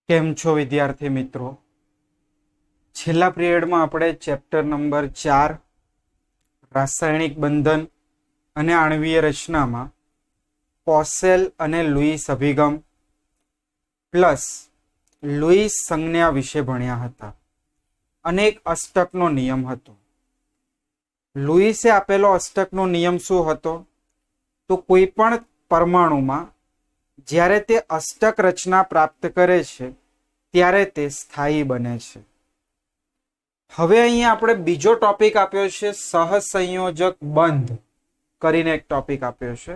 કેમ છો વિદ્યાર્થી મિત્રો? છેલ્લા પિરિયડમાં આપણે ચેપ્ટર નંબર 4 રાસાયણિક બંધન અને આણ્વીય રચનામાં પોસેલ અને લુઈસ અભિગમ પ્લસ લુઈસ સંજ્ઞા વિશે ભણ્યા હતા અને એક અષ્ટકનો નિયમ હતો. લુઈસે આપેલો અષ્ટકનો નિયમ શું હતો? તો કોઈ પણ પરમાણુમાં જ્યારે તે અષ્ટક રચના પ્રાપ્ત કરે છે ત્યારે તે સ્થાયી બને છે. હવે અહીંયા આપણે બીજો ટોપિક આપ્યો છે, સહસંયોજક બંધ કરીને એક ટોપિક આપ્યો છે.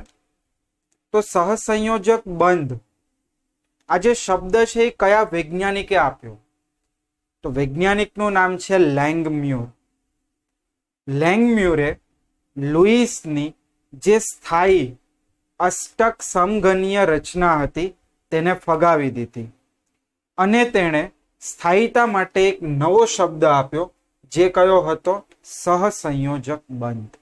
તો સહસંયોજક બંધ આ જે શબ્દ છે એ કયા વૈજ્ઞાનિકે આપ્યો? તો વૈજ્ઞાનિકનું નામ છે લેંગમ્યુર. લેંગમ્યુરે લુઈસની જે સ્થાયી અષ્ટક સમઘનીય રચના હતી તેને ફગાવી દીધી અને તેણે સ્થાયીતા માટે એક નવો શબ્દ આપ્યો, જે કયો હતો? સહસંયોજક બંધ.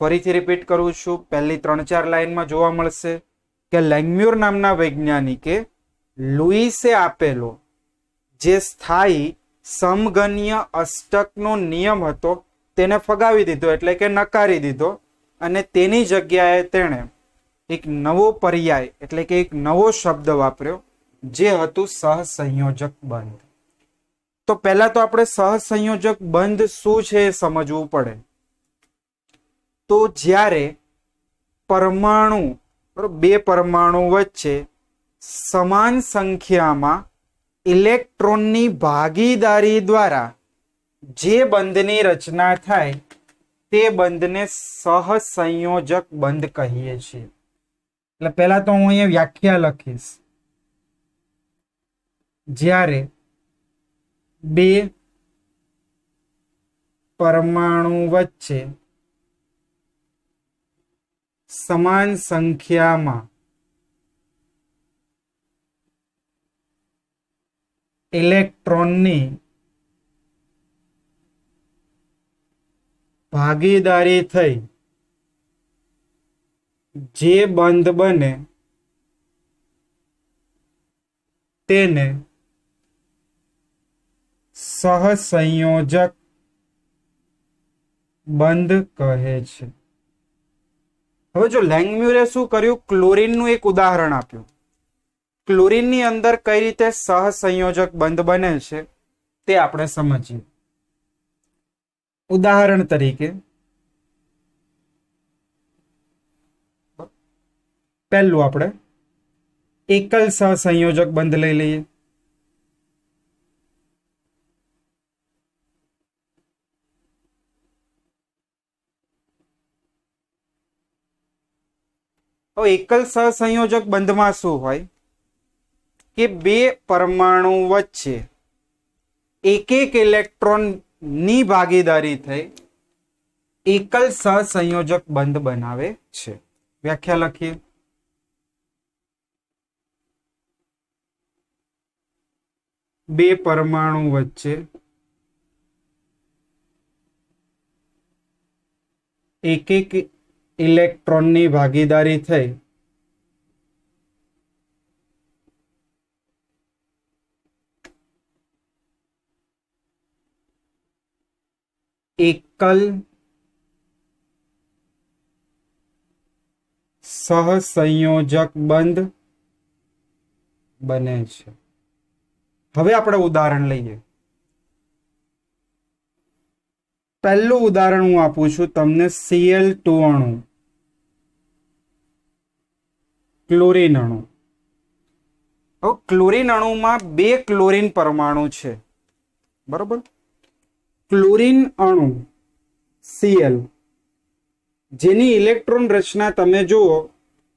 ફરીથી રિપીટ કરું છું, પહેલી 3-4 લાઈનમાં જોવા મળશે કે લેંગમ્યુર નામના વૈજ્ઞાનિકે લુઈસે આપેલો જે સ્થાયી સમઘનીય અષ્ટકનો નિયમ હતો તેને ફગાવી દીધો, એટલે કે નકારી દીધો, અને તેની જગ્યાએ તેણે એક નવો પર્યાય એટલે કે એક નવો શબ્દ વાપર્યો, જે હતું સહસંયોજક બંધ. તો પહેલા તો આપણે સહસંયોજક બંધ શું છે એ સમજવું પડે. તો જ્યારે પરમાણુ, બે પરમાણુ વચ્ચે સમાન સંખ્યામાં ઇલેક્ટ્રોનની ભાગીદારી દ્વારા જે બંધની રચના થાય તે બંધને સહસંયોજક બંધ કહીએ છીએ. એટલે પહેલા તો હું અહીંયા વ્યાખ્યા લખીશ. જ્યારે બે પરમાણુ વચ્ચે સમાન સંખ્યામાં ઇલેક્ટ્રોનની ભાગીદારી થઈ જે બંધ બને તેને સહસંયોજક બંધ કહે છે. હવે જો લેંગમ્યુરે શું કર્યું? ક્લોરીનનું એક ઉદાહરણ આપ્યું. ક્લોરીનની અંદર કઈ રીતે સહસંયોજક બંધ બને છે તે આપણે સમજીએ. ઉદાહરણ તરીકે પહેલું આપણે એકલ સહસંયોજક બંધ લઈ લઈએ. હવે એકલ સહસંયોજક બંધમાં શું હોય કે બે પરમાણુ વચ્ચે એક એક ઇલેક્ટ્રોન ની ભાગીદારી થઈ એકલ સહસંયોજક બંધ બનાવે છે. વ્યાખ્યા લખીએ. બે પરમાણુ વચ્ચે એક એક ઇલેક્ટ્રોનની ભાગીદારી થઈ એકલ સહસંયોજક બંધ બને છે. હવે આપણે ઉદાહરણ લઈએ. પહેલું ઉદાહરણ હું આપું છું તમને. Cl2 અણુ, ક્લોરીન અણુ. હવે ક્લોરીન અણુમાં બે ક્લોરીન પરમાણુ છે, બરોબર? ક્લોરીન અણુ Cl જેની ઇલેક્ટ્રોન રચના તમે જુઓ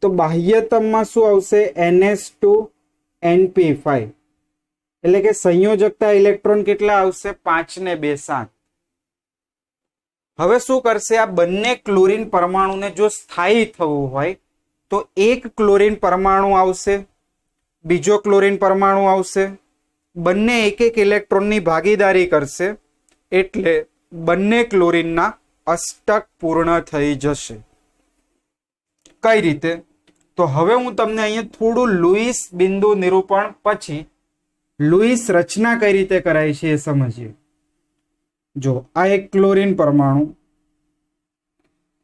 તો બાહ્યતમમાં શું આવશે? NH2NP5, એટલે કે સંયોજકતા ઇલેક્ટ્રોન કેટલા આવશે? 5 ને 2 7. હવે શું કરશે? આ બંને ક્લોરીન પરમાણુને જો સ્થાયી થવું હોય તો એક ક્લોરીન પરમાણુ આવશે, બીજો ક્લોરીન પરમાણુ આવશે, બંને એક એક ઇલેક્ટ્રોનની ભાગીદારી કરશે, એટલે બંને ક્લોરીનના અષ્ટક પૂર્ણ થઈ જશે. કઈ રીતે? તો હવે હું તમને અહીંયા થોડું લુઈસ બિંદુ નિરૂપણ પછી લુઈસ રચના કઈ રીતે કરાય છે એ સમજીએ. જો આ એક ક્લોરીન પરમાણુ,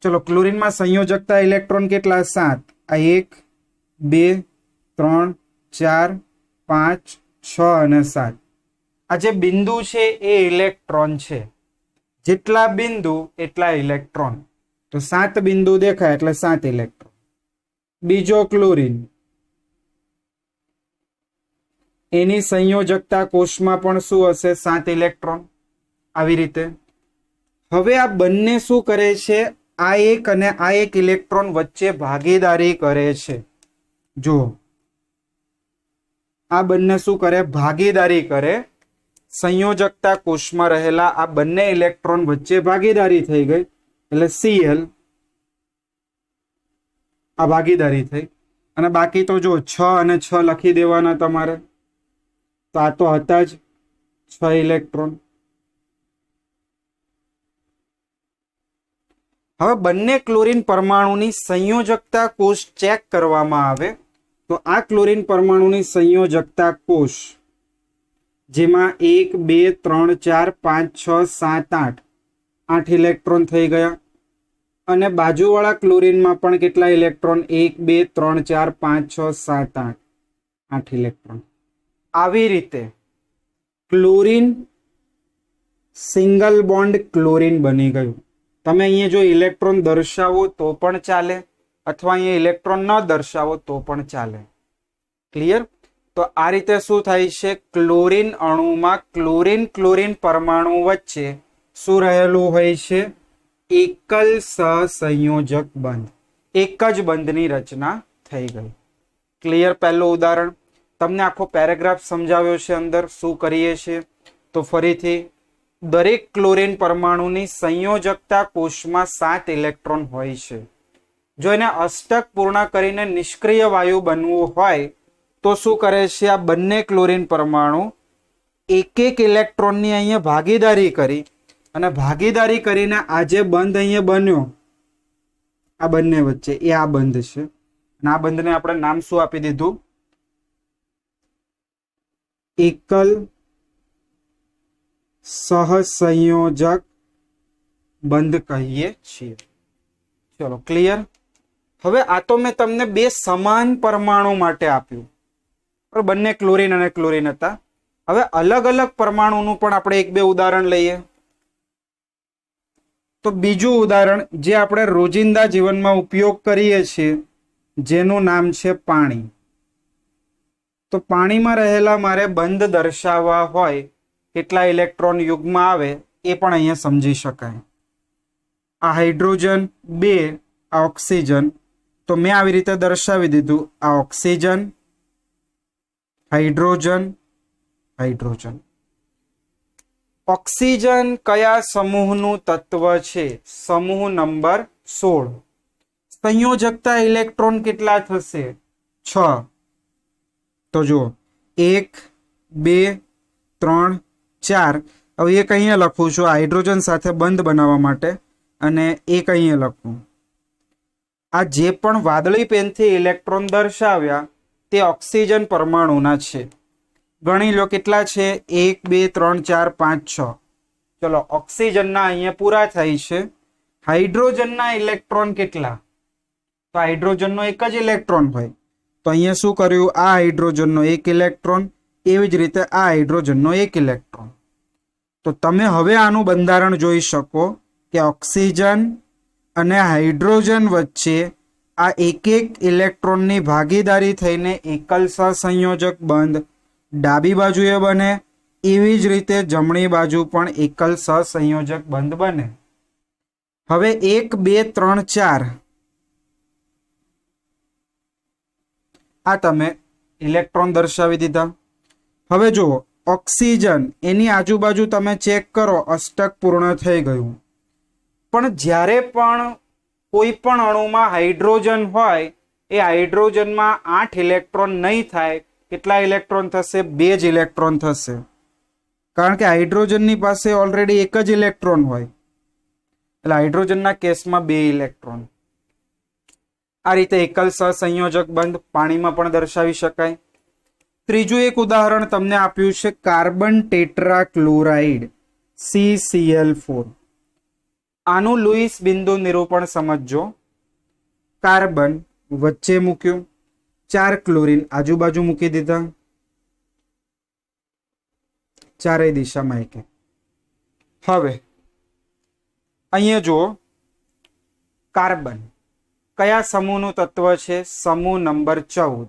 ચલો ક્લોરીનમાં સંયોજકતા ઇલેક્ટ્રોન કેટલા? 7. આ 1 2 3 4 5 6 અને 7. આ જે બિંદુ છે એ ઇલેક્ટ્રોન છે. જેટલા બિંદુ એટલા ઇલેક્ટ્રોન. તો 7 બિંદુ દેખાય એટલે 7 ઇલેક્ટ્રોન. બીજો ક્લોરીન, એની સંયોજકતા કોષમાં પણ શું હશે? 7 ઇલેક્ટ્રોન. આવી રીતે હવે આ બંને શું કરે છે? આ એક અને આ એક ઇલેક્ટ્રોન વચ્ચે ભાગીદારી કરે છે. જો આ બંને શું કરે? ભાગીદારી કરે. સંયોજકતા કોષમાં રહેલા આ બંને ઇલેક્ટ્રોન વચ્ચે ભાગીદારી થઈ ગઈ એટલે Cl. આ ભાગીદારી થઈ. અને બાકી તો જો 6 અને 6 લખી દેવાના તમારે. તો આ તો હતા જ 6 ઇલેક્ટ્રોન. હવે બંને ક્લોરીન પરમાણુની સંયોજકતા કોષ ચેક કરવામાં આવે તો આ ક્લોરીન પરમાણુની સંયોજકતા કોષ, જેમાં 1 2 3 4 5 6 7 8 8 ઇલેક્ટ્રોન થઈ ગયા. અને બાજુવાળા ક્લોરીનમાં પણ કેટલા ઇલેક્ટ્રોન? 1 2 3 4 5 6 7 8 8 ઇલેક્ટ્રોન. આવી રીતે ક્લોરીન સિંગલ બોન્ડ ક્લોરીન બની ગયું. તમે અહીંયા જો ઇલેક્ટ્રોન દર્શાવો તો પણ ચાલે, અથવા અહીંયા ઇલેક્ટ્રોન ન દર્શાવો તો પણ ચાલે. ક્લિયર? તો આ રીતે શું થાય છે? ક્લોરીન અણુમાં ક્લોરીન ક્લોરીન પરમાણુ વચ્ચે શું રહેલું હોય છે? એકલ સહસંયોજક બંધ. એક જ બંધની રચના થઈ ગઈ. ક્લિયર? પહેલું ઉદાહરણ તમને આખો પેરેગ્રાફ સમજાવ્યો છે. અંદર શું કરીએ છીએ તો ફરીથી, દરેક ક્લોરીન પરમાણુની સંયોજકતા કોષમાં 7 ઇલેક્ટ્રોન હોય છે. જો એને અષ્ટક પૂર્ણ કરીને નિષ્ક્રિય વાયુ બનવું હોય તો શું કરે છે? આ બંને ક્લોરીન પરમાણુ એક એક ઇલેક્ટ્રોનની અહીંયા ભાગીદારી કરી અને ભાગીદારી કરીને આ જે બંધ અહીંયા બન્યો આ બંને વચ્ચે, એ આ બંધ છે. અને આ બંધને આપણે નામ શું આપી દીધું? એકલ સહસંયોજક બંધ કહીએ છીએ. ચલો ક્લિયર? હવે આ તો મેં તમને બે સમાન પરમાણુ માટે આપ્યું. બંને ક્લોરીન અને ક્લોરીન હતા. હવે અલગ અલગ પરમાણુનું પણ આપણે એક બે ઉદાહરણ લઈએ. તો બીજું ઉદાહરણ જે આપણે રોજિંદા જીવનમાં ઉપયોગ કરીએ છીએ, જેનું નામ છે પાણી. તો પાણીમાં રહેલા મારે બંધ દર્શાવવા હોય, કેટલા ઇલેક્ટ્રોન યુગમાં આવે એ પણ અહીંયા સમજી શકાય. આ હાઇડ્રોજન 2, આ ઓક્સિજન. તો મેં આવી રીતે દર્શાવી દીધું. આ ઓક્સિજન, હાઇડ્રોજન, હાઇડ્રોજન. ઓક્સિજન કયા સમૂહનું તત્વ છે? સમૂહ નંબર 16. સંયોજકતા ઇલેક્ટ્રોન કેટલા થશે? 6. તો જો 1 2 3 4. હવે એક અહીંયા લખું છું હાઇડ્રોજન સાથે બંધ બનાવવા માટે, અને એક અહીંયા લખું. આ જે પણ વાદળી પેનથી ઇલેક્ટ્રોન દર્શાવ્યા તે ઓક્સિજન પરમાણુના છે. ગણી લો કેટલા છે? 1 2 3 4 5 6. ચલો ઓક્સિજનના અહીંયા પૂરા થાય છે. હાઇડ્રોજનના ઇલેક્ટ્રોન કેટલા? તો હાઇડ્રોજનનો એક જ ઇલેક્ટ્રોન હોય. તો અહીંયા શું કર્યું? આ હાઇડ્રોજનનો એક ઇલેક્ટ્રોન, એવી જ રીતે આ હાઇડ્રોજનનો એક ઇલેક્ટ્રોન. તો તમે હવે આનું બંધારણ જોઈ શકો કે ઓક્સિજન અને હાઇડ્રોજન વચ્ચે આ એક એક ઇલેક્ટ્રોનની ભાગીદારી થઈને એકલ સહસંયોજક બંધ ડાબી બાજુએ બને, એવી જ રીતે જમણી બાજુ પણ એકલ સહસંયોજક બંધ બને. હવે 1 2 3 4 આ તમે ઇલેક્ટ્રોન દર્શાવી દીધા. હવે જુઓ ઓક્સિજન, એની આજુબાજુ તમે ચેક કરો, અષ્ટક પૂર્ણ થઈ ગયું. પણ જ્યારે પણ કોઈ પણ અણુમાં હાઇડ્રોજન હોય, એ હાઇડ્રોજનમાં 8 ઇલેક્ટ્રોન નહીં થાય. કેટલા ઇલેક્ટ્રોન થશે? 2 જ ઇલેક્ટ્રોન થશે. કારણ કે હાઇડ્રોજનની પાસે ઓલરેડી એક જ ઇલેક્ટ્રોન હોય, એટલે હાઇડ્રોજનના કેસમાં 2 ઇલેક્ટ્રોન. આ રીતે એકલ સહસંયોજક બંધ પાણીમાં પણ દર્શાવી શકાય. ત્રીજું એક ઉદાહરણ તમને આપ્યું છે કાર્બન ટેટ્રાક્લોરાઇડ CCl4. આનું લુઈસ બિંદુ નિરૂપણ સમજજો. કાર્બન વચ્ચે મૂક્યું, 4 ક્લોરીન આજુબાજુ મૂકી દીધા, ચારેય દિશામાં એક. હવે અહીંયા જુઓ, કાર્બન કયા સમૂહનું તત્વ છે? સમૂહ નંબર 14.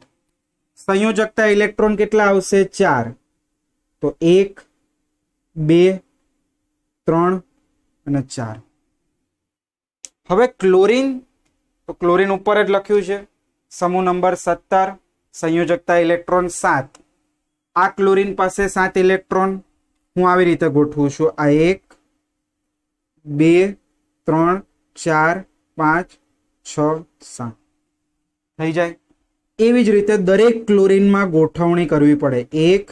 સંયોજકતા ઇલેક્ટ્રોન કેટલા આવશે? 4. તો 1 2 3 અને 4. હવે ક્લોરીન, તો ક્લોરીન ઉપર જ લખ્યું છે, સમૂહ નંબર 17, સંયોજકતા ઇલેક્ટ્રોન 7. આ ક્લોરીન પાસે 7 ઇલેક્ટ્રોન. હું આવી રીતે ગોઠવું છું, આ 1 2 3 4 5 6 7 થઈ જાય. એવી જ રીતે દરેક ક્લોરીનમાં ગોઠવણી કરવી પડે. 1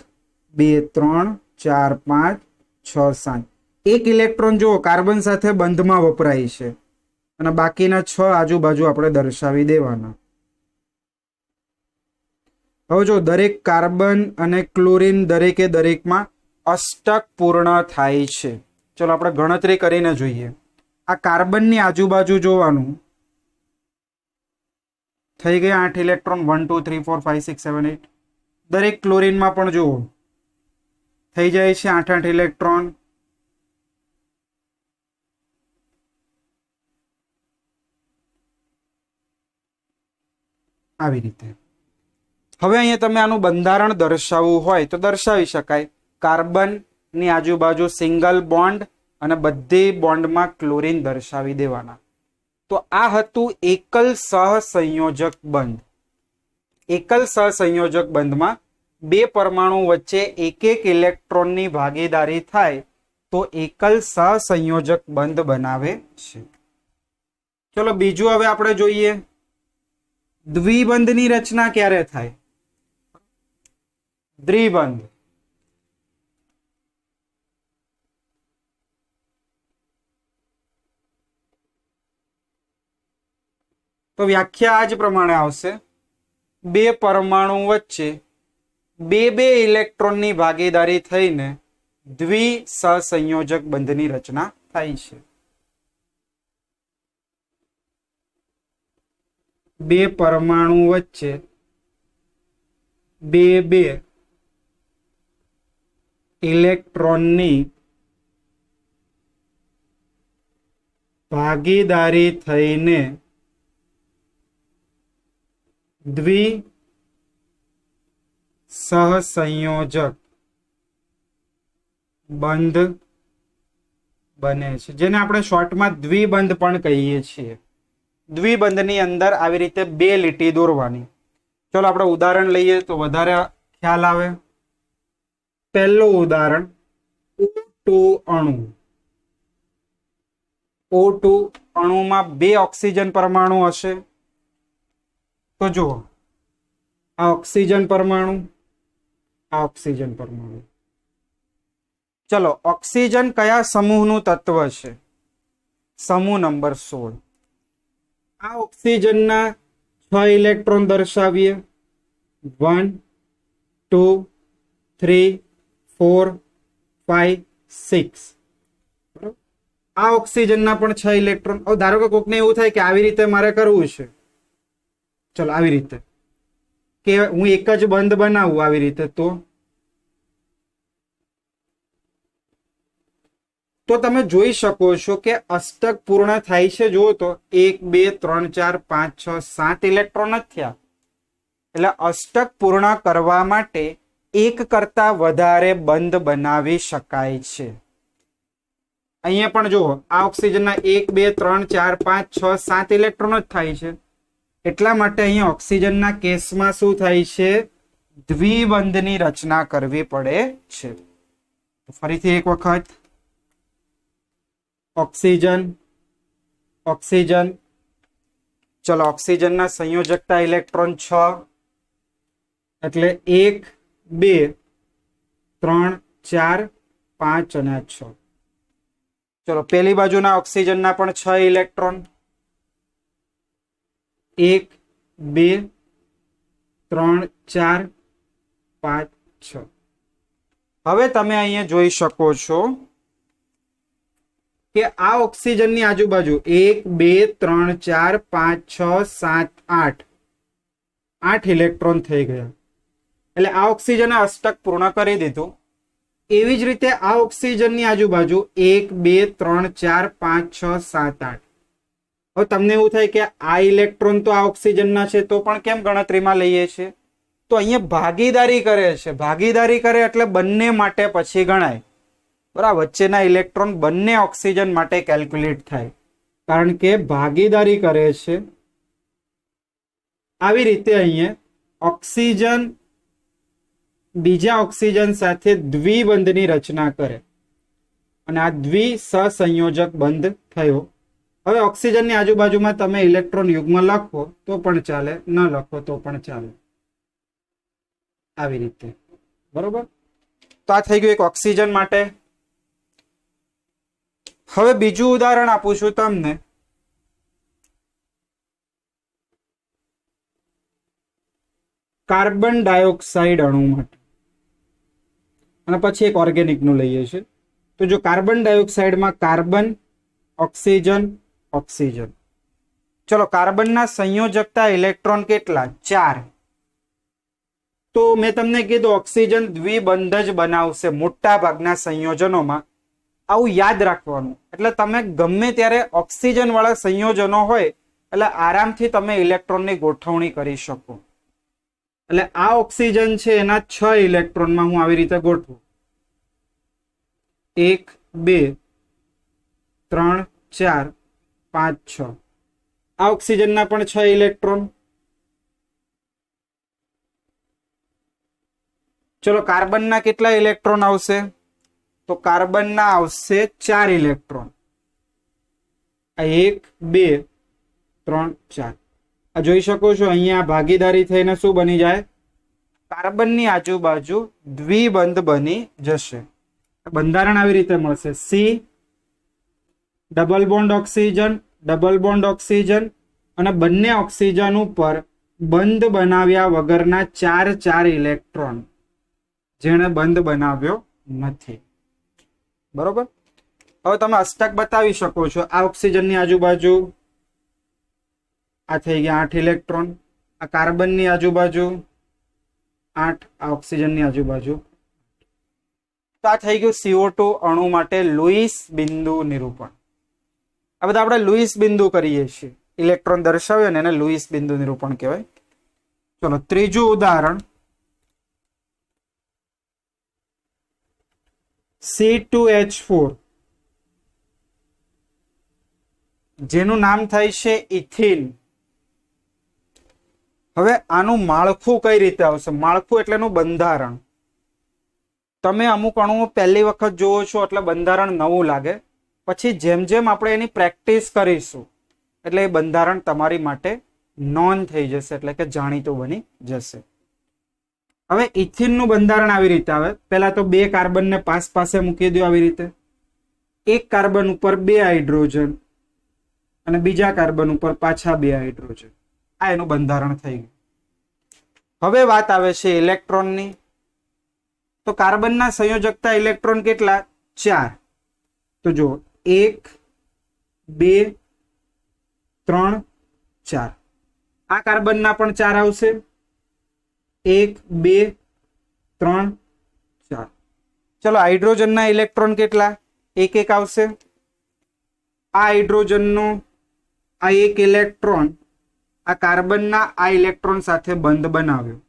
2 3 4 5 6 7. એક ઇલેક્ટ્રોન જો કાર્બન સાથે બંધમાં વપરાય છે અને બાકીના 6 આજુબાજુ આપણે દર્શાવી દેવાના. હવે જો દરેક કાર્બન અને ક્લોરીન દરેકે દરેકમાં અષ્ટક પૂર્ણ થાય છે. ચલો આપણે ગણતરી કરીને જોઈએ. આ કાર્બનની આજુબાજુ જોવાનું, થઈ ગયા 8 ઇલેક્ટ્રોન. 1 2 3 4 5 6 7 8. દરેક ક્લોરીનમાં પણ જુઓ થઈ જાય છે 8 8 ઇલેક્ટ્રોન. આવી રીતે. હવે અહીંયા તમે આનું બંધારણ દર્શાવવું હોય તો દર્શાવી શકાય. કાર્બનની આજુબાજુ સિંગલ બોન્ડ અને બધી બોન્ડમાં ક્લોરીન દર્શાવી દેવાના. તો આ હતું એકલ સહસંયોજક બંધ. એકલ સહસંયોજક બંધમાં બે પરમાણુ વચ્ચે એક એક ઇલેક્ટ્રોનની ભાગીદારી થાય તો એકલ સહસંયોજક બંધ બનાવે છે. ચલો બીજું હવે આપણે જોઈએ, દ્વિબંધની રચના ક્યારે થાય? દ્વિબંધ. તો વ્યાખ્યા આ જ પ્રમાણે આવશે. બે પરમાણુ વચ્ચે બે ઇલેક્ટ્રોનની ભાગીદારી થઈને દ્વિસહસંયોજક બંધની રચના થાય છે. બે પરમાણુ વચ્ચે બે ઇલેક્ટ્રોનની ભાગીદારી થઈને દ્વિસહસંયોજક બંધ બને છે, જેને આપણે શોર્ટમાં દ્વિબંધ પણ કહીએ છીએ. દ્વિબંધની અંદર આવી રીતે બે લીટી દોરવાની. ચલો આપણે ઉદાહરણ લઈએ તો વધારે ખ્યાલ આવે. પહેલું ઉદાહરણ O2 અણુ. O2 અણુમાં બે ઓક્સિજન પરમાણુ હશે. તો જુઓ, આ ઓક્સિજન પરમાણુ, આ ઓક્સિજન પરમાણુ. ચલો, ઓક્સિજન કયા સમૂહનું તત્વ છે? સમૂહ નંબર 16. આ ઓક્સિજનના 6 ઇલેક્ટ્રોન દર્શાવીએ. 1 2 3 4 5 6. બરાબર. આ ઓક્સિજનના પણ 6 ઇલેક્ટ્રોન. હવે ધારો કે કોકને એવું થાય કે આવી રીતે મારે કરવું છે. ચલો આવી રીતે કે હું એક જ બંધ બનાવું આવી રીતે, તો તમે જોઈ શકો છો કે અષ્ટક પૂર્ણ થાય છે. જુઓ તો 1 2 3 4 5 6 7 ઇલેક્ટ્રોન જ થયા. એટલે અષ્ટક પૂર્ણ કરવા માટે એક કરતા વધારે બંધ બનાવી શકાય છે. અહીંયા પણ જુઓ, આ ઓક્સિજનના 1 2 3 4 5 6 7 ઇલેક્ટ્રોન જ થાય છે. એટલા માટે અહીંયા ઓક્સિજનના કેસમાં શું થાય છે? દ્વિબંધની રચના કરવી પડે છે. ફરીથી એક વખત, ઓક્સિજન ઓક્સિજન. ચલો, ઓક્સિજનના સંયોજકતા ઇલેક્ટ્રોન 6, એટલે 1 2 3 4 5 અને 6. ચલો, પેલી બાજુના ઓક્સિજનના પણ 6 ઇલેક્ટ્રોન. 1 2 3 4 5 6. હવે તમે અહીંયા જોઈ શકો છો કે આ ઓક્સિજનની આજુબાજુ 1 2 3 4 5 6 7 8 8 ઇલેક્ટ્રોન થઈ ગયા. એટલે આ ઓક્સિજને અષ્ટક પૂર્ણ કરી દીધું. એવી જ રીતે આ ઓક્સિજનની આજુબાજુ 1 2 3 4 5 6 7 8. હવે તમને એવું થાય કે આ ઇલેક્ટ્રોન તો આ ઓક્સિજનના છે તો પણ કેમ ગણતરીમાં લઈએ છીએ? તો અહીંયા ભાગીદારી કરે છે. ભાગીદારી કરે એટલે બંને માટે પછી ગણાય. બરાબર, વચ્ચેના ઇલેક્ટ્રોન બંને ઓક્સિજન માટે કેલ્ક્યુલેટ થાય, કારણ કે ભાગીદારી કરે છે. આવી રીતે અહીંયા ઓક્સિજન બીજા ઓક્સિજન સાથે દ્વિબંધની રચના કરે અને આ દ્વિસંયોજક બંધ થયો. હવે ઓક્સિજનની આજુબાજુમાં તમે ઇલેક્ટ્રોન યુગ્મ લખો તો પણ ચાલે, ન લખો તો પણ ચાલે. આવી રીતે. બરોબર, તો આ થઈ ગયું એક ઓક્સિજન માટે. હવે બીજું ઉદાહરણ આપું છું તમને. કાર્બન ડાયોક્સાઇડ અણુ માટે, અને પછી એક ઓર્ગેનિક નું લઈએ છીએ. તો જો કાર્બન ડાયોક્સાઇડમાં કાર્બન, ઓક્સિજન, ઓક્સિજન. ચલો, કાર્બનના સંયોજકતા ઇલેક્ટ્રોન કેટલા? 4. તો મેં તમને કીધું ઓક્સિજન દ્વિબંધ જ બનાવશે મોટા ભાગના સંયોજનોમાં. આવું યાદ રાખવાનું. એટલે તમે ગમે ત્યારે ઓક્સિજન વાળા સંયોજનો હોય એટલે આરામથી તમે ઇલેક્ટ્રોનની ગોઠવણી કરી શકો. એટલે આ ઓક્સિજન છે એના 6 ઇલેક્ટ્રોનમાં હું આવી રીતે ગોઠવું. 1 2 3 4 5 6. આ ઓક્સિજનના પણ 6 ઇલેક્ટ્રોન. ચલો, કાર્બનના કેટલા ઇલેક્ટ્રોન આવશે? તો કાર્બનના આવશે 4 ઇલેક્ટ્રોન. આ 1 2 3 4. આ જોઈ શકો છો અહીંયા ભાગીદારી થઈને શું બની જાય? કાર્બનની આજુબાજુ દ્વિબંધ બની જશે. બંધારણ આવી રીતે મળશે. C double bond oxygen, double bond oxygen, અને બંને ઓક્સિજન ઉપર બંધ બનાવ્યા વગરના 4 ઇલેક્ટ્રોન જેણે બંધ બનાવ્યો નથી. બરોબર, હવે તમે અષ્ટક બતાવી શકો છો. આ ઓક્સિજનની આજુબાજુ આ થઈ ગયા 8 ઇલેક્ટ્રોન. આ કાર્બનની આજુબાજુ 8, આ ઓક્સિજનની આજુબાજુ. તો આ થઈ ગયું CO2 અણુ માટે લુઈસ બિંદુ નિરૂપણ. આ બધા આપણે લુઈસ બિંદુ કરીએ છીએ. ઇલેક્ટ્રોન દર્શાવ્યો ને એને લુઈસ બિંદુ નિરૂપણ કહેવાય. ચલો, ત્રીજું ઉદાહરણ. C2H4 જેનું નામ થાય છે ઇથિન. હવે આનું માળખું કઈ રીતે આવશે? માળખું એટલે એનું બંધારણ. તમે અમુક અણુઓ પહેલી વખત જોવો છો એટલે બંધારણ નવું લાગે, પછી જેમ જેમ આપણે એની પ્રેક્ટિસ કરીશું એટલે એ બંધારણ તમારી માટે નોન થઈ જશે, એટલે કે જાણીતું બની જશે. હવે ઇથિનનું બંધારણ આવી રીતે આવે. પહેલા તો 2 કાર્બનને પાસે મૂકી દો આવી રીતે. એક કાર્બન ઉપર 2 હાઇડ્રોજન અને બીજા કાર્બન ઉપર પાછા 2 હાઇડ્રોજન. આ એનું બંધારણ થઈ ગયું. હવે વાત આવે છે ઇલેક્ટ્રોનની. તો કાર્બનના સંયોજકતા ઇલેક્ટ્રોન કેટલા? 4. તો જો 1 2 3 4. આ કાર્બનના પણ 4 આવશે. 1 2 3 4. ચલો, હાઇડ્રોજનના ઇલેક્ટ્રોન કેટલા? 1 આવશે. આ હાઇડ્રોજનનો આ 1 ઇલેક્ટ્રોન આ કાર્બનના આ ઇલેક્ટ્રોન સાથે બંધ બનાવ્યો.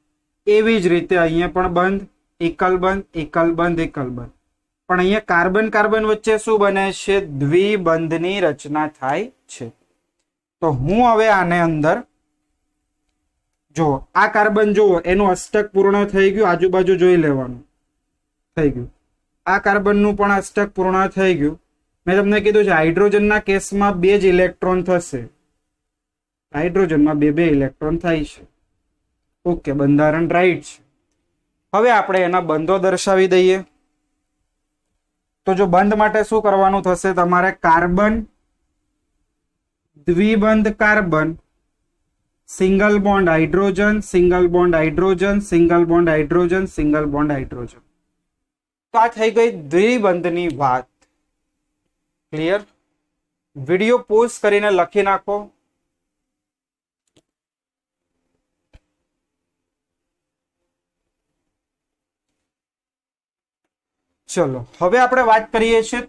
એવી જ રીતે અહીંયા પણ બંધ, એકલ બંધ, એકલ બંધ, એકલ બંધ. પણ અહીંયા કાર્બન કાર્બન વચ્ચે શું બને છે? દ્વિબંધની રચના થાય છે. તો હું હવે આને અંદર જો આ કાર્બન જુઓ, એનું અષ્ટક પૂર્ણ થઈ ગયું. આજુબાજુ જોઈ લેવાનું. થઈ ગયું. આ કાર્બનનું પણ અષ્ટક પૂર્ણ થઈ ગયું. મેં તમને કીધું છે હાઇડ્રોજનના કેસમાં 2 જ ઇલેક્ટ્રોન થશે. હાઇડ્રોજનમાં 2 ઇલેક્ટ્રોન થાય છે. ઓકે, બંધારણ રાઈટ છે. હવે આપણે એના બંધો દર્શાવી દઈએ. તો જો બંધ માટે શું કરવાનું થશે? તમારે કાર્બન દ્વિબંધ carbon single bond hydrogen, single bond hydrogen, single bond hydrogen, single bond hydrogen. તો આ થઈ ગઈ દ્વિબંધની વાત. ક્લિયર? વિડીયો પોઝ કરીને લખી નાખો. ચલો હવે આપણે વાત કરીએ છીએ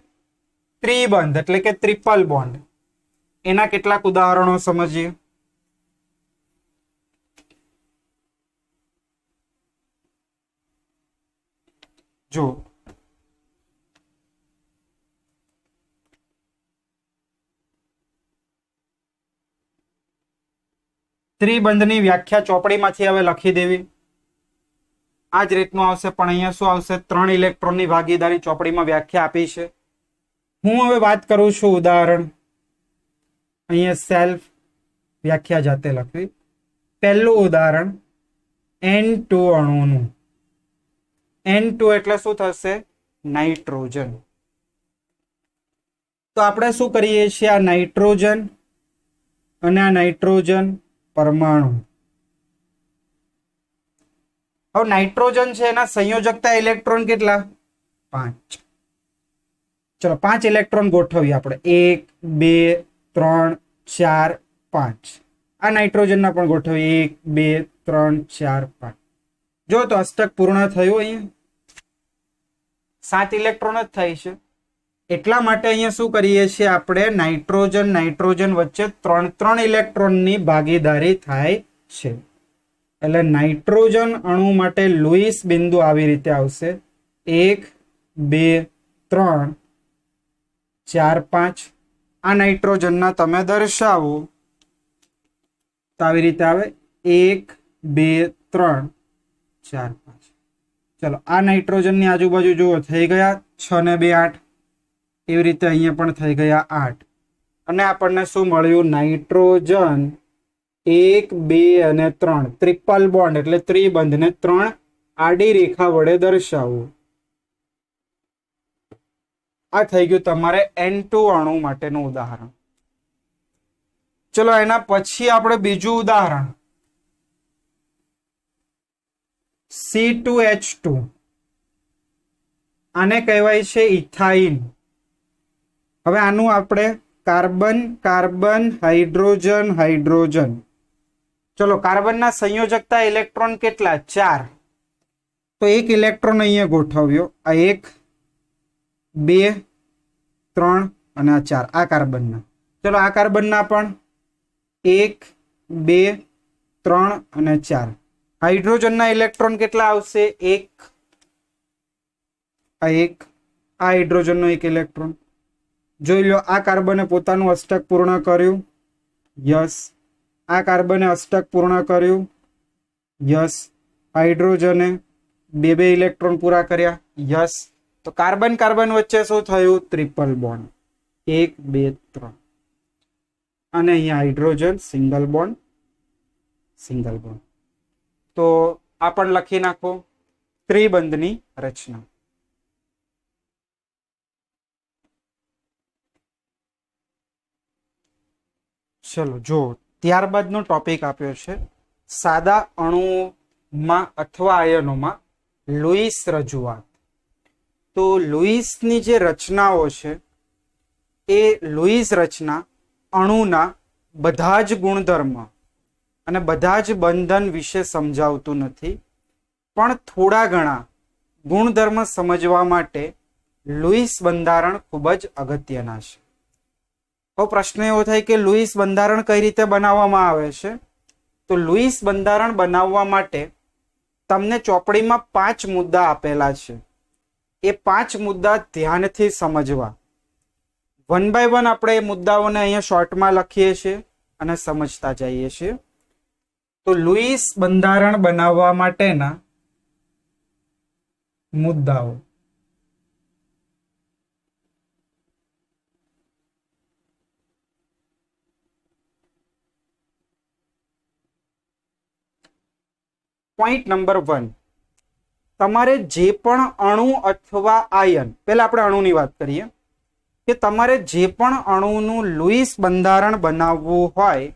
ત્રિબંધ એટલે કે ટ્રિપલ બોન્ડ. એના કેટલાક ઉદાહરણો સમજીએ. જો ત્રિબંધની વ્યાખ્યા ચોપડીમાંથી હવે લખી દેવી. આ જ રીતનું આવશે, પણ અહીંયા શું આવશે? 3 ઇલેક્ટ્રોનની ભાગીદારી ચોપડીમાં વ્યાખ્યા આપી છે. હું હવે વાત કરું છું ઉદાહરણ. અહીંયા સેલ્ફ વ્યાખ્યા જાતે લખવી. પહેલું ઉદાહરણ N2 અણુનું. N2 એટલે શું થશે? નાઇટ્રોજન. તો આપણે શું કરીએ છીએ? આ નાઇટ્રોજન અને આ નાઇટ્રોજન પરમાણુ. હવે નાઇટ્રોજન છે એના સંયોજકતા ઇલેક્ટ્રોન કેટલા? 5. ચલો 5 ઇલેક્ટ્રોન ગોઠવીએ આપણે. 1 2 3 4 5. આ નાઇટ્રોજનના પણ ગોઠવીએ 1 2 3 4 5. જો તો અષ્ટક પૂર્ણ થયું. અહીંયા 7 ઇલેક્ટ્રોન જ થાય છે. એટલા માટે અહીંયા શું કરીએ છીએ આપણે? નાઇટ્રોજન નાઇટ્રોજન વચ્ચે 3 ઇલેક્ટ્રોનની ભાગીદારી થાય છે. એટલે નાઇટ્રોજન અણુ માટે લુઈસ બિંદુ આવી રીતે આવશે. 1 2 3 4 5. આ નાઇટ્રોજનના તમે દર્શાવો તો આવી રીતે આવે 1 2 3 4 5. ચલો આ નાઇટ્રોજનની આજુબાજુ જુઓ, થઈ ગયા 6 ને 2 8. એવી રીતે અહીંયા પણ થઈ ગયા 8. અને આપણને શું મળ્યું? નાઇટ્રોજન 1 2 અને 3 ટ્રિપલ બોન્ડ એટલે ત્રિબંધને 3 આડી રેખા વડે દર્શાવવું. આ થઈ ગયું તમારે N2 અણુ માટેનું ઉદાહરણ. ચલો એના પછી આપણે બીજું ઉદાહરણ C2H2. આને કહેવાય છે ઇથાઇન. હવે આનું આપણે કાર્બન કાર્બન હાઇડ્રોજન હાઇડ્રોજન. ચલો કાર્બનના સંયોજકતા ઇલેક્ટ્રોન કેટલા? 4. તો 1 ઇલેક્ટ્રોન અહીંયા ગોઠવ્યો. આ 1 2 3 અને આ 4. આ કાર્બનના. ચલો આ કાર્બનના પણ 1 2 3 અને 4. હાઇડ્રોજનના ઇલેક્ટ્રોન કેટલા આવશે? 1. આ 1. આ હાઇડ્રોજનનો 1 ઇલેક્ટ્રોન. જોઈ લો આ કાર્બને પોતાનું અષ્ટક પૂર્ણ કર્યું. યસ. આ કાર્બને અષ્ટક પૂર્ણ કર્યું. યસ. હાઇડ્રોજને 2 ઇલેક્ટ્રોન પૂરા કર્યા. યસ. તો કાર્બન કાર્બન વચ્ચે શું થયું? Triple bond. 1 2 3. અને અહીંયા hydrogen single bond single bond. તો આ પણ લખી નાખો ત્રિબંધની રચના. ચલો જો ત્યારબાદનો ટોપિક આપ્યો છે સાદા અણુઓમાં અથવા આયનોમાં લુઈસ રજૂઆત. તો લુઈસની જે રચનાઓ છે એ લુઈસ રચના અણુના બધા જ ગુણધર્મ અને બધા જ બંધન વિશે સમજાવતું નથી, પણ થોડા ઘણા ગુણધર્મ સમજવા માટે લુઈસ બંધારણ ખૂબ જ અગત્યના છે. તો પ્રશ્ન એવો થાય કે લુઈસ બંધારણ કઈ રીતે બનાવવામાં આવે છે? તો લુઈસ બંધારણ બનાવવા માટે તમને ચોપડીમાં 5 મુદ્દા આપેલા છે. એ 5 મુદ્દા ધ્યાનથી સમજવા. 1 બાય 1 આપણે એ મુદ્દાઓને અહીંયા શોર્ટમાં લખીએ છીએ અને સમજતા જઈએ છીએ. તો લુઈસ બંધારણ બનાવવા માટેના મુદ્દાઓ. પોઈન્ટ નંબર 1, તમારે જે પણ અણુ અથવા આયન, પહેલા આપણે અણુની વાત કરીએ કે તમારે જે પણ અણુનું લુઈસ બંધારણ બનાવવું હોય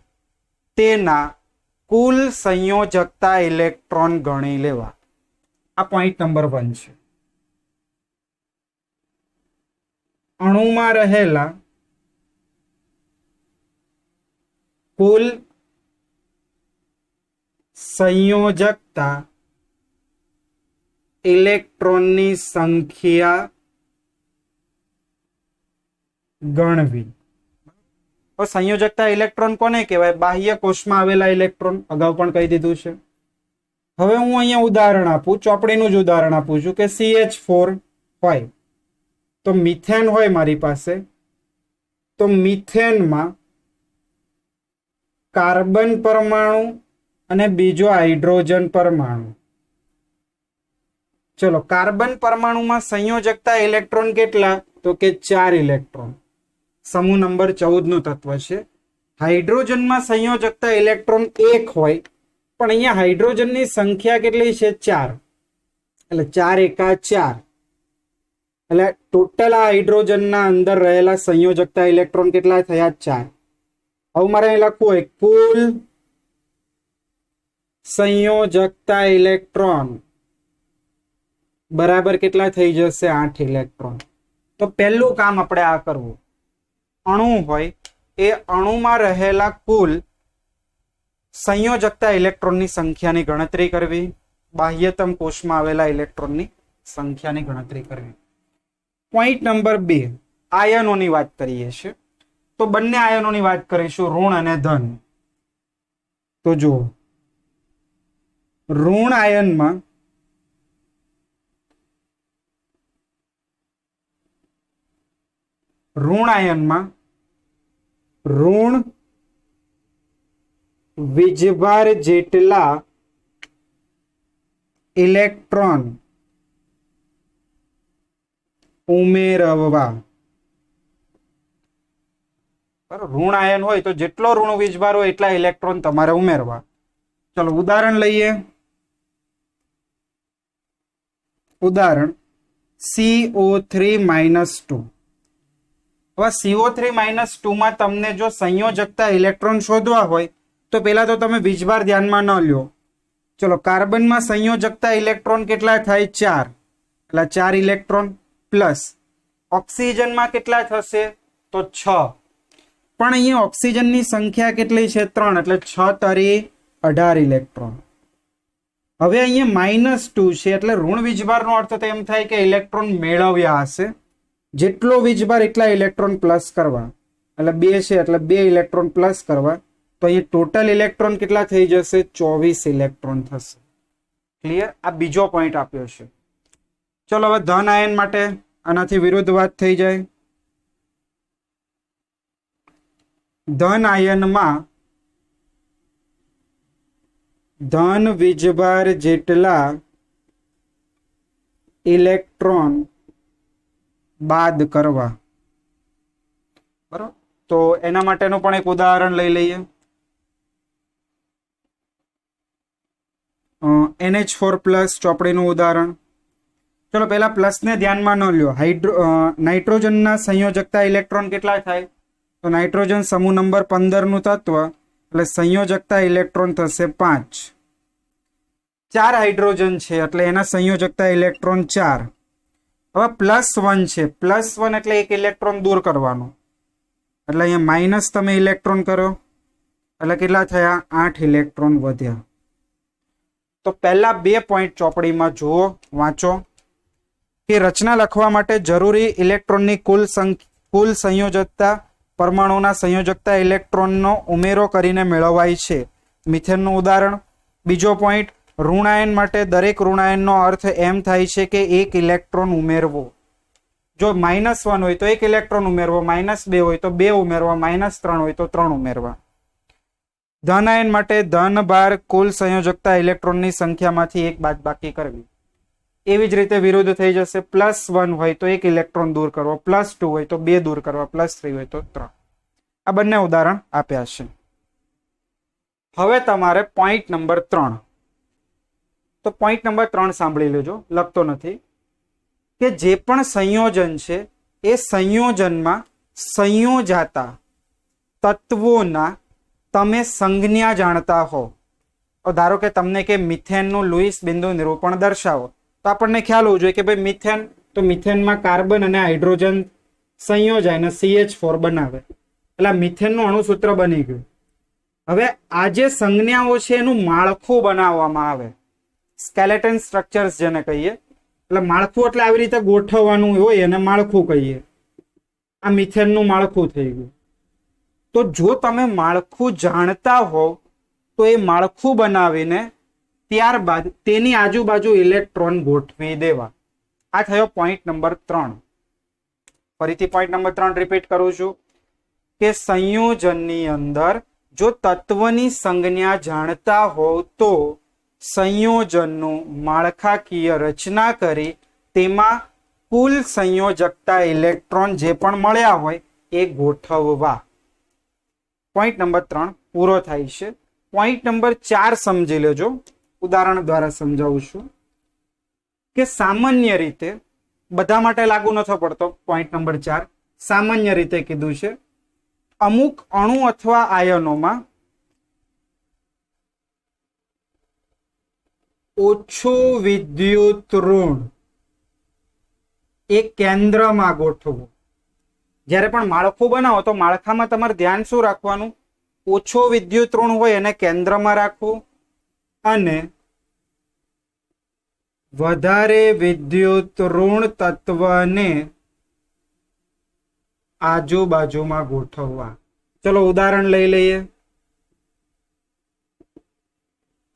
તેના કુલ સંયોજકતા ઇલેક્ટ્રોન ગણી લેવા. આ પોઈન્ટ નંબર 1 છે. અણુમાં રહેલા કુલ સંયોજકતા ઇલેક્ટ્રોનની સંખ્યા ગણવી. સંયોજકતા ઇલેક્ટ્રોન કોને કહેવાય? બાહ્ય કોષમાં આવેલા ઇલેક્ટ્રોન. અગાઉ પણ કહી દીધું છે. હવે હું અહીંયા ઉદાહરણ આપું, ચોપડીનું જ ઉદાહરણ આપું છું કે CH4 હોય તો મિથેન હોય મારી પાસે, તો મિથેનમાં કાર્બન પરમાણુ અને બીજો હાઇડ્રોજન પરમાણુ. ચલો, કાર્બન પરમાણુમાં સંયોજકતા ઇલેક્ટ્રોન કેટલા? તો કે 4 ઇલેક્ટ્રોન. સમૂહ નંબર 14 નું તત્વ છે. હાઇડ્રોજનમાં સંયોજકતા ઇલેક્ટ્રોન 1 હોય, પણ અહીંયા હાઇડ્રોજનની સંખ્યા કેટલી છે? 4. એટલે 4 એકા 4. એટલે ટોટલ આ હાઇડ્રોજનના અંદર રહેલા સંયોજકતા ઇલેક્ટ્રોન કેટલા થયા? 4. હવે મારે અહીં લખવું હોય કુલ સંયોજકતા ઇલેક્ટ્રોન બરાબર કેટલા થઈ જશે? 8 ઇલેક્ટ્રોન. તો પહેલું કામ આપણે આ કરવું, અણુ હોય એ અણુમાં રહેલા કુલ સંયોજકતા ઇલેક્ટ્રોનની સંખ્યાની ગણતરી કરવી, બાહ્યતમ કોષમાં આવેલા ઇલેક્ટ્રોનની સંખ્યાની ગણતરી કરવી. પોઈન્ટ નંબર 2, આયનોની વાત કરીએ છીએ. તો બંને આયનોની વાત કરીશું, ઋણ અને ધન. તો જુઓ, ઋણ આયનમાં ઋણ વીજભાર જેટલા ઇલેક્ટ્રોન ઉમેરવા. ઋણ આયન હોય તો જેટલો ઋણ વીજભાર હોય એટલા ઇલેક્ટ્રોન તમારે ઉમેરવા. ચલો ઉદાહરણ લઈએ. ઉદાહરણ CO3-2. હવે CO3-2 માં તમને જો સંયોજકતા ઇલેક્ટ્રોન શોધવા હોય તો પેલા તો તમે વીજભાર ધ્યાનમાં ન લ્યો. ચલો, કાર્બનમાં સંયોજકતા ઇલેક્ટ્રોન કેટલા થાય? 4. એટલે 4 ઇલેક્ટ્રોન પ્લસ ઓક્સિજનમાં કેટલા થશે? તો 6. પણ અહીંયા ઓક્સિજનની સંખ્યા કેટલી છે? 3. એટલે 6 તરી 18 ઇલેક્ટ્રોન. હવે અહીંયા -2 છે એટલે ઋણ વીજભારનો અર્થ તો એમ થાય કે ઇલેક્ટ્રોન મેળવ્યા હશે. જેટલો વીજભાર એટલા ઇલેક્ટ્રોન પ્લસ કરવા. એટલે 2 છે એટલે 2 ઇલેક્ટ્રોન પ્લસ કરવા. તો અહીંયા ટોટલ ઇલેક્ટ્રોન કેટલા થઈ જશે? 24 ઇલેક્ટ્રોન થશે. ક્લિયર? આ બીજો પોઈન્ટ આપ્યો છે. ચલો હવે ધન આયન માટે આનાથી વિરુદ્ધ વાત થઈ જાય. ધન આયનમાં ધન વીજભાર જેટલા ઇલેક્ટ્રોન બાદ કરવા. બરોબર? તો એના માટેનું પણ એક ઉદાહરણ લઈ લઈએ. NH4+ ચોપડીનું ઉદાહરણ. ચલો પહેલા પ્લસને ધ્યાનમાં ન લ્યો. નાઇટ્રોજનના સંયોજકતા ઇલેક્ટ્રોન કેટલા થાય? તો નાઇટ્રોજન સમૂહ નંબર 15 નું તત્વ એટલે સંયોજકતા ઇલેક્ટ્રોન થશે 5. 4 હાઇડ્રોજન છે એટલે એના સંયોજકતા ઇલેક્ટ્રોન 4. હવે +1 છે. +1 એટલે એક ઇલેક્ટ્રોન દૂર કરવાનો. એટલે અહીંયા માઇનસ તમે ઇલેક્ટ્રોન કરો એટલે કેટલા થયા? 8 ઇલેક્ટ્રોન વધ્યા. તો પહેલા 2 પોઈન્ટ ચોપડીમાં જુઓ, વાંચો કે રચના લખવા માટે જરૂરી ઇલેક્ટ્રોનની કુલ સંયોજકતા પરમાણુના સંયોજકતા ઇલેક્ટ્રોનનો ઉમેરો કરીને મેળવાય છે. મિથેનનું ઉદાહરણ. બીજો પોઈન્ટ, ઋણાયન માટે દરેક ઋણાયનનો અર્થ એમ થાય છે કે એક ઇલેક્ટ્રોન ઉમેરવો. જો -1 હોય તો એક ઇલેક્ટ્રોન ઉમેરવો, -2 હોય તો 2 ઉમેરવા, -3 હોય તો 3 ઉમેરવા. ધન આયન માટે ધન ભાર કુલ સંયોજકતા ઇલેક્ટ્રોનની સંખ્યામાંથી એક બાદબાકી કરવી. એવી જ રીતે વિરુદ્ધ થઈ જશે. +1 હોય તો એક ઇલેક્ટ્રોન દૂર કરવો, +2 હોય તો 2 દૂર કરવા, +3 હોય તો 3. આ બંને ઉદાહરણ આપ્યા છે. હવે તમારે પોઈન્ટ નંબર 3. તો પોઈન્ટ નંબર 3 સાંભળી લેજો, લખતો નથી. કે જે પણ સંયોજન છે એ સંયોજનમાં સંયોજાતા તત્વોના તમે સંજ્ઞા જાણતા હો. ધારો કે તમને કે મિથેનનું લુઈસ બિંદુ નિરૂપણ દર્શાવો, તો આપણને ખ્યાલ હોવો જોઈએ કે ભાઈ મિથેન, તો મિથેનમાં કાર્બન અને હાઇડ્રોજન સંયોજાય અને CH4 બનાવે, એટલે મિથેનનું અણુસૂત્ર બની ગયું. હવે આ જે સંજ્ઞાઓ છે એનું માળખું બનાવવામાં આવે, સ્કેલેટન સ્ટ્રક્ચર્સ જેને કહીએ. એટલે માળખું એટલે આવી રીતે ગોઠવવાનું હોય એને માળખું કહીએ. આ મિથેનનું માળખું થઈ ગયું. તો જો તમે માળખું જાણતા હોવ તો એ માળખું બનાવીને ત્યારબાદ તેની આજુબાજુ ઇલેક્ટ્રોન ગોઠવી દેવા. આ થયો પોઈન્ટ નંબર 3. ફરીથી પોઈન્ટ નંબર 3 રિપીટ કરું છું કે સંયોજનની અંદર જો તત્વની સંજ્ઞા જાણતા હોવ તો સંયોજનનું માળખાકીય રચના કરી તેમાં કુલ સંયોજકતા ઇલેક્ટ્રોન જે પણ મળ્યા હોય એ ગોઠવવા. પોઈન્ટ નંબર 3 પૂરો થાય છે. પોઈન્ટ નંબર 4 સમજી લેજો, ઉદાહરણ દ્વારા સમજાવું છું કે સામાન્ય રીતે બધા માટે લાગુ નથી પડતો. પોઈન્ટ નંબર 4 સામાન્ય રીતે કીધું છે અમુક અણુ અથવા આયનોમાં ઓછું વિદ્યુત ઋણ એક કેન્દ્રમાં ગોઠવવું. જ્યારે પણ માળખું બનાવો તો માળખામાં તમારે ધ્યાન શું રાખવાનું? ઓછો વિદ્યુત ઋણ હોય એને કેન્દ્રમાં રાખવું અને વધારે વિદ્યુત ઋણ તત્વને આજુબાજુમાં ગોઠવવા. ચલો ઉદાહરણ લઈ લઈએ.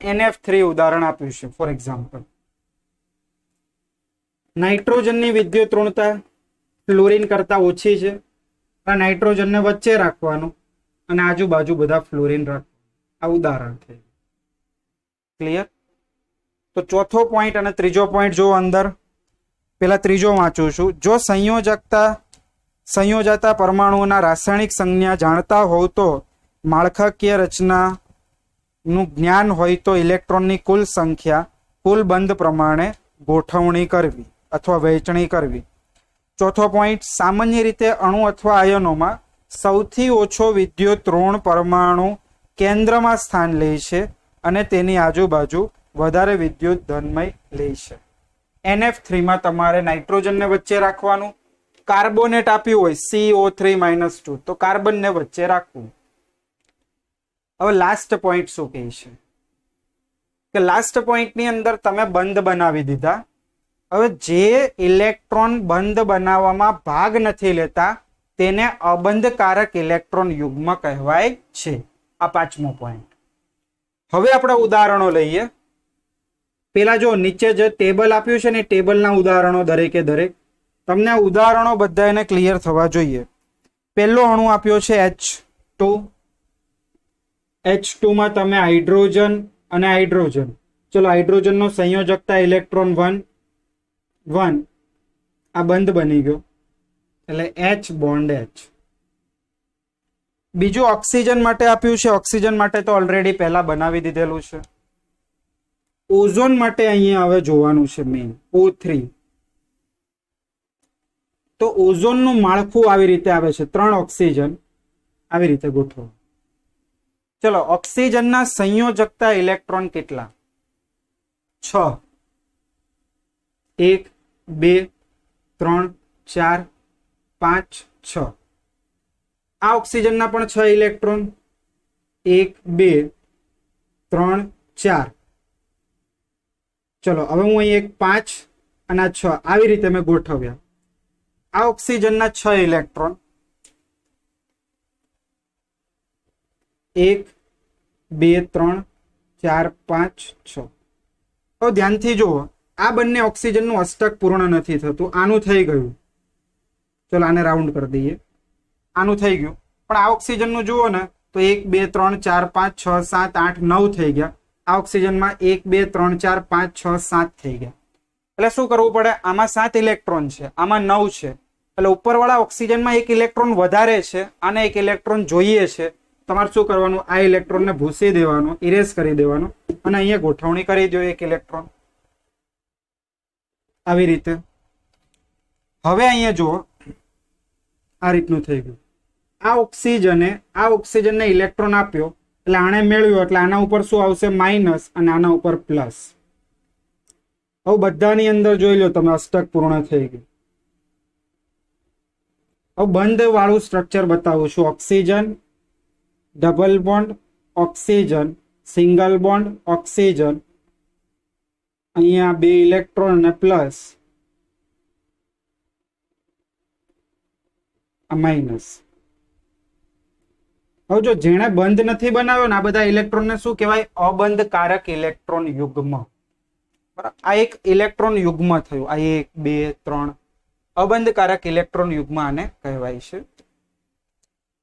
NF3 ઉદાહરણ આપ્યું છે. ફોર એક્ઝામ્પલ, નાઇટ્રોજનની વિદ્યુત ઋણતા ફ્લોરિન કરતા ઓછી છે. આ નાઇટ્રોજનને વચ્ચે રાખવાનું અને આજુબાજુ બધા ફ્લોરિન રાખવાનું. આ ઉદાહરણ છે. ક્લિયર? તો ચોથો પોઈન્ટ અને ત્રીજો પોઈન્ટ જો અંદર. પેલા ત્રીજો વાંચું છું. જો સંયોજાતા પરમાણુઓના રાસાયણિક સંજ્ઞા જાણતા હોવ તો માળખાકીય રચનાનું જ્ઞાન હોય તો ઇલેક્ટ્રોનની કુલ સંખ્યા કુલ બંધ પ્રમાણે ગોઠવણી કરવી અથવા વહેંચણી કરવી. ચોથો પોઈન્ટ, સામાન્ય રીતે અણુ અથવા આયનોમાં સૌથી ઓછો વિદ્યુત ઋણ પરમાણુ કેન્દ્રમાં સ્થાન લે છે અને તેની આજુબાજુ વધારે વિદ્યુત ધનમય લે છે. NF3 તમારે નાઇટ્રોજનને વચ્ચે રાખવાનું. કાર્બોનેટ આપ્યું હોય CO3-2 તો કાર્બનને વચ્ચે રાખવું. હવે લાસ્ટ પોઈન્ટ શું કહે છે કે લાસ્ટ પોઈન્ટની અંદર તમે બંધ બનાવી દીધા. હવે જે ઇલેક્ટ્રોન બંધ બનાવવામાં ભાગ નથી લેતા તેને અબંધકારક ઇલેક્ટ્રોન યુગ્મ કહેવાય છે. આ 5મો પોઈન્ટ. હવે આપણે ઉદાહરણો લઈએ. પેલા જો નીચે જે ટેબલ આપ્યું છે ને ટેબલના ઉદાહરણો દરેકે દરેક તમને ઉદાહરણો બધા એને ક્લિયર થવા જોઈએ. પહેલો અણુ આપ્યો છે H2. H2 માં તમે હાઇડ્રોજન અને હાઇડ્રોજન. ચલો હાઇડ્રોજનનો સંયોજકતા ઇલેક્ટ્રોન 1 આ બંધ બની ગયો એટલે H બોન્ડ H. બીજું ઓક્સિજન માટે આપ્યું છે. ઓક્સિજન માટે તો ઓલરેડી પહેલા બનાવી દીધેલું છે. ઓઝોન માટે અહીંયા હવે જોવાનું છે મેઇન O3. તો ઓઝોનનું માળખું આવી રીતે આવે છે. 3 ઓક્સિજન આવી રીતે ગોઠવો. ચલો ઓક્સિજનના સંયોજકતા ઇલેક્ટ્રોન કેટલા? 6. 1 2 3 4 5 6. આ ઓક્સિજનના પણ 6 ઇલેક્ટ્રોન. 1 2 3 4. ચલો હવે હું અહીં 5 અને 6 આવી રીતે મેં ગોઠવ્યા. આ ઓક્સિજનના 6 ઇલેક્ટ્રોન. 1 2 3 4 5 6. હવે ધ્યાનથી જુઓ આ બંને ઓક્સિજનનું અષ્ટક પૂર્ણ નથી થતું. આનું થઈ ગયું. ચલો આને રાઉન્ડ કરી દઈએ. આનું થઈ ગયું પણ આ ઓક્સિજનનું જુઓ ને તો 1 2 3 4 5 6 7 8 9 થઈ ગયા. આ ઓક્સિજનમાં 1 2 3 4 5 6 7 થઈ ગયા. એટલે શું કરવું પડે? આમાં 7 ઇલેક્ટ્રોન છે, આમાં 9 છે. એટલે ઉપરવાળા ઓક્સિજનમાં 1 ઇલેક્ટ્રોન વધારે છે, આને 1 ઇલેક્ટ્રોન જોઈએ છે. તમારે શું કરવાનું? આ ઇલેક્ટ્રોનને ભૂસી દેવાનો, ઇરેઝ કરી દેવાનો અને અહીંયા ગોઠવણી કરી દો 1 ઇલેક્ટ્રોન આવી રીતે. હવે અહીંયા જુઓ આ રીતનું થઈ ગયું. આ ઓક્સિજનને ઇલેક્ટ્રોન આપ્યો એટલે આને મેળવ્યો એટલે આના ઉપર શું આવશે માઇનસ અને આના ઉપર પ્લસ. હવે બધાની અંદર જોઈ લો તમે અષ્ટક પૂર્ણ થઈ ગયું. હવે બંધ વાળું સ્ટ્રક્ચર બતાવું છું. Oxygen, double bond, oxygen, single bond, oxygen, અહીંયા 2 ઇલેક્ટ્રોન અને પ્લસ આ માઇનસ. હવે જો જેણે બંધ નથી બનાવ્યો ને આ બધા ઇલેક્ટ્રોન ને શું કહેવાય? અબંધકારક ઇલેક્ટ્રોન યુગ્મ. બરાબર, આ એક ઇલેક્ટ્રોન યુગ્મ થયું. આ 1 2 3 અબંધકારક ઇલેક્ટ્રોન યુગ્મ આને કહેવાય છે.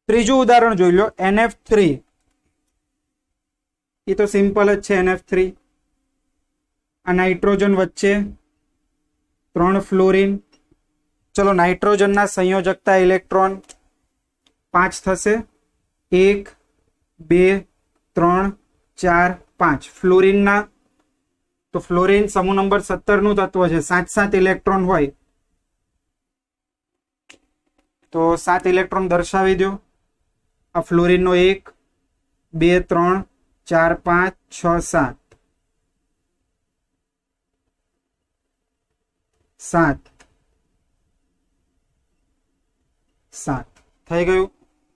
ત્રીજું ઉદાહરણ જોઈ લો. NF3. એ તો સિમ્પલ જ છે. NF3 આ નાઇટ્રોજન વચ્ચે 3 ફ્લોરિન. ચલો નાઇટ્રોજનના સંયોજકતા ઇલેક્ટ્રોન 5 થશે. 1 2 3 4 5. ફ્લોરિનના તો ફ્લોરિન સમૂહ નંબર 17 નું તત્વ છે. 7 ઇલેક્ટ્રોન હોય તો 7 ઇલેક્ટ્રોન દર્શાવી દો. આ ફ્લોરિન નો 1 2 3 4 5 6 7 થઈ ગયું.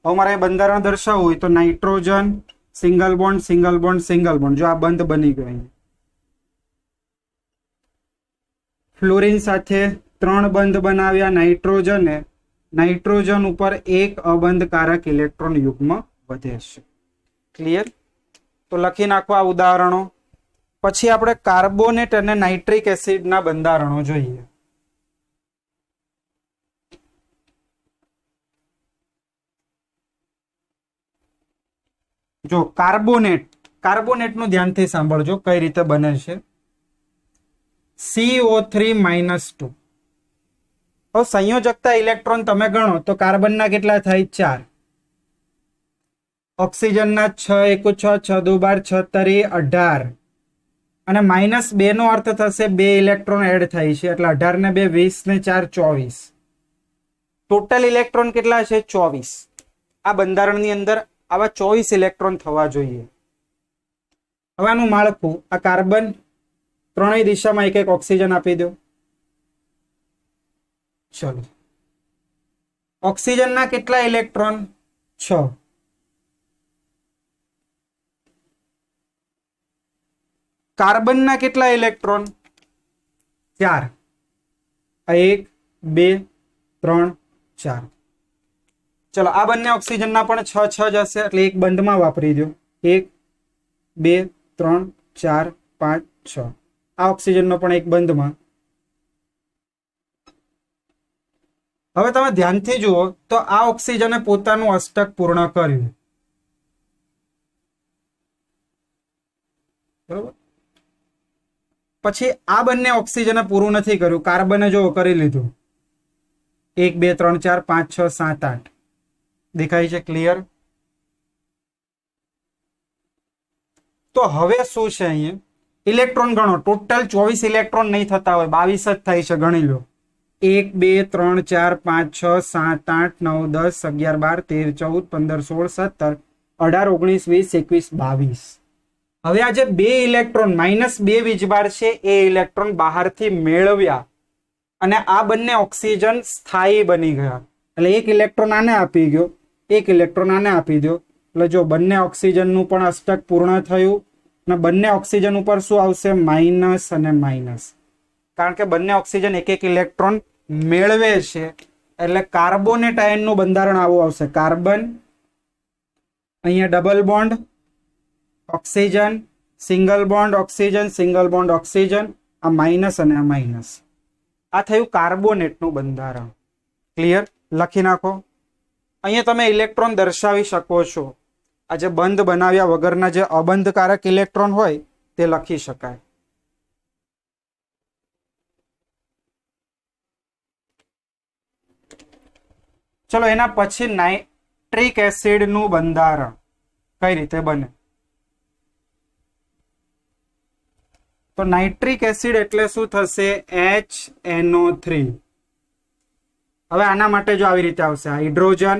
હવે મારે બંધારણ દર્શાવવું હોય તો nitrogen single bond single bond single bond. જો આ બંધ બની ગયો. ફ્લોરિન સાથે 3 બંધ બનાવ્યા નાઇટ્રોજને. નાઇટ્રોજન ઉપર 1 અબંધકારક ઇલેક્ટ્રોન યુગ્મ વધે છે. ક્લિયર? તો લખી નાખો આ ઉદાહરણો. પછી આપણે કાર્બોનેટ અને નાઇટ્રિક એસિડના બંધારણો જોઈએ. જો કાર્બોનેટનું ધ્યાનથી સાંભળજો કઈ રીતે બને છે. CO3-2. હવે સંયોજકતા ઇલેક્ટ્રોન તમે ગણો તો કાર્બનના કેટલા થાય? 4. ઓક્સિજનના 6 × 1 = 6, 6 × 2 = 12, 6 × 3 = 18. અને -2 નો અર્થ થશે 2 ઇલેક્ટ્રોન એડ થાય છે એટલે 18 ને 2 20 ને 4 24. ટોટલ ઇલેક્ટ્રોન કેટલા છે? 24. આ બંધારણની અંદર આવા 24 ઇલેક્ટ્રોન થવા જોઈએ. હવે આનું માળખું. આ કાર્બન ત્રણેય દિશામાં એક ઓક્સિજન આપી દો. ચલો ઓક્સિજનના કેટલા ઇલેક્ટ્રોન? 6. કાર્બનના કેટલા ઇલેક્ટ્રોન? 4. 1 2 3 4. ચલો આ બંને ઓક્સિજનના પણ 6 6 જ હશે એટલે એક બંધમાં વાપરી દો. 1 2 3 4 5 6. આ ઓક્સિજનનો પણ એક બંધમાં. હવે તમે ધ્યાનથી જુઓ તો આ ઓક્સિજને પોતાનું અષ્ટક પૂર્ણ કર્યું. બરોબર. પછી આ બંને ઓક્સિજને પૂરું નથી કર્યું. કાર્બને જો કરી લીધું. 1 2 3 4 5 6 7 8. દેખાય છે? ક્લિયર? તો હવે શું છે અહીંયા? ઇલેક્ટ્રોન ગણો. ટોટલ 24 ઇલેક્ટ્રોન નહીં થતા હોય, 22 જ થાય છે. ગણી લો. 1 2 3 4 5 6 7 8 9 10 11 12 13 14 15 16 17 18 19 20 21 22. હવે આ જે 2 ઇલેક્ટ્રોન -2 વીજભાર છે એ ઇલેક્ટ્રોન બહારથી મેળવ્યા અને આ બંને ઓક્સિજન સ્થાયી બની ગયા. એટલે એક ઇલેક્ટ્રોન આને આપી ગયો, એક ઇલેક્ટ્રોન આને આપી દો. એટલે જો બંને ઓક્સિજનનું પણ અષ્ટક પૂર્ણ થયું અને બંને ઓક્સિજન ઉપર શું આવશે? માઇનસ અને માઇનસ. કારણ કે બંને ઓક્સિજન એક એક ઇલેક્ટ્રોન મેળવે છે એટલે કાર્બોનેટ આયનનું બંધારણ આવું આવશે. કાર્બન, અહીંયા double bond, oxygen, single bond oxygen, single bond oxygen, આ માઇનસ અને આ માઇનસ. આ થયું કાર્બોનેટનું બંધારણ. ક્લિયર? લખી નાખો. અહીંયા તમે ઇલેક્ટ્રોન દર્શાવી શકો છો. આ જે બંધ બનાવ્યા વગરના જે અબંધકારક ઇલેક્ટ્રોન હોય તે લખી શકાય. ચલો એના પછી નાઇટ્રિક એસિડનું બંધારણ કઈ રીતે બને? તો નાઇટ્રિક એસિડ એટલે શું થશે? HNO3. હવે આના માટે જો આવી રીતે આવશે હાઇડ્રોજન,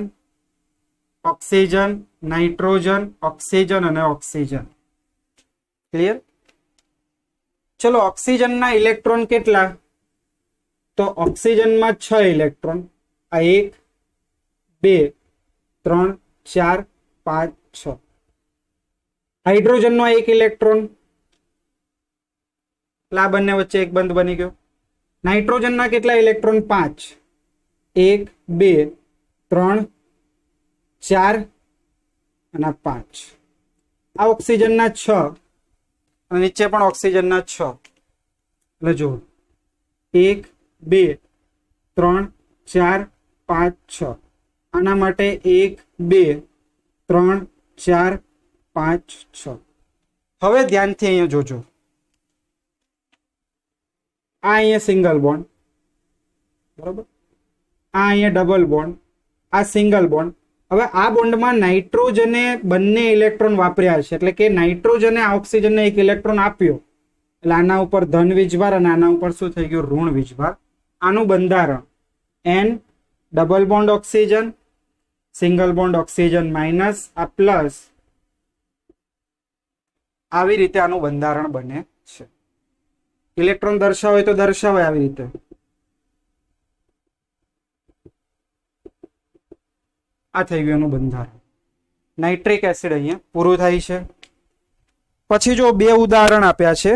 ઓક્સિજન, નાઇટ્રોજન, ઓક્સિજન અને ઓક્સિજન. ક્લિયર? ચલો ઓક્સિજનના ઇલેક્ટ્રોન કેટલા? તો ઓક્સિજનમાં 6 ઇલેક્ટ્રોન. આ 1 2 3 4 5 6. હાઇડ્રોજનનો 1 ઇલેક્ટ્રોન, એટલે આ બંને વચ્ચે એક બંધ બની ગયો. નાઇટ્રોજનના કેટલા ઇલેક્ટ્રોન? 5. 1 2 3 4 અને 5. આ ઓક્સિજનના 6 અને નીચે પણ ઓક્સિજનના 6. એટલે જો 1 2 3 4 5 6. આના માટે 1 2 3 4 5 6. હવે ધ્યાનથી અહીંયા જોજો, આ અહીંયા સિંગલ બોન્ડ, બરોબર, આ અહીંયા ડબલ બોન્ડ, આ સિંગલ બોન્ડ. હવે આ બોન્ડમાં નાઇટ્રોજને બંને ઇલેક્ટ્રોન વાપર્યા છે, એટલે કે નાઇટ્રોજને આ ઓક્સિજનને એક ઇલેક્ટ્રોન આપ્યો, એટલે આના ઉપર ધન વીજભાર અને આના ઉપર શું થઈ ગયું? ઋણ વીજભાર. આનું બંધારણ N double bond oxygen, single bond oxygen minus, આ પ્લસ, આવી રીતે આનું બંધારણ બને છે. ઇલેક્ટ્રોન દર્શાવે તો દર્શાવે આવી રીતે. આ થઈ ગયું એનું બંધારણ. નાઇટ્રિક એસિડ અહીંયા પૂરું થાય છે. પછી જો બે ઉદાહરણ આપ્યા છે,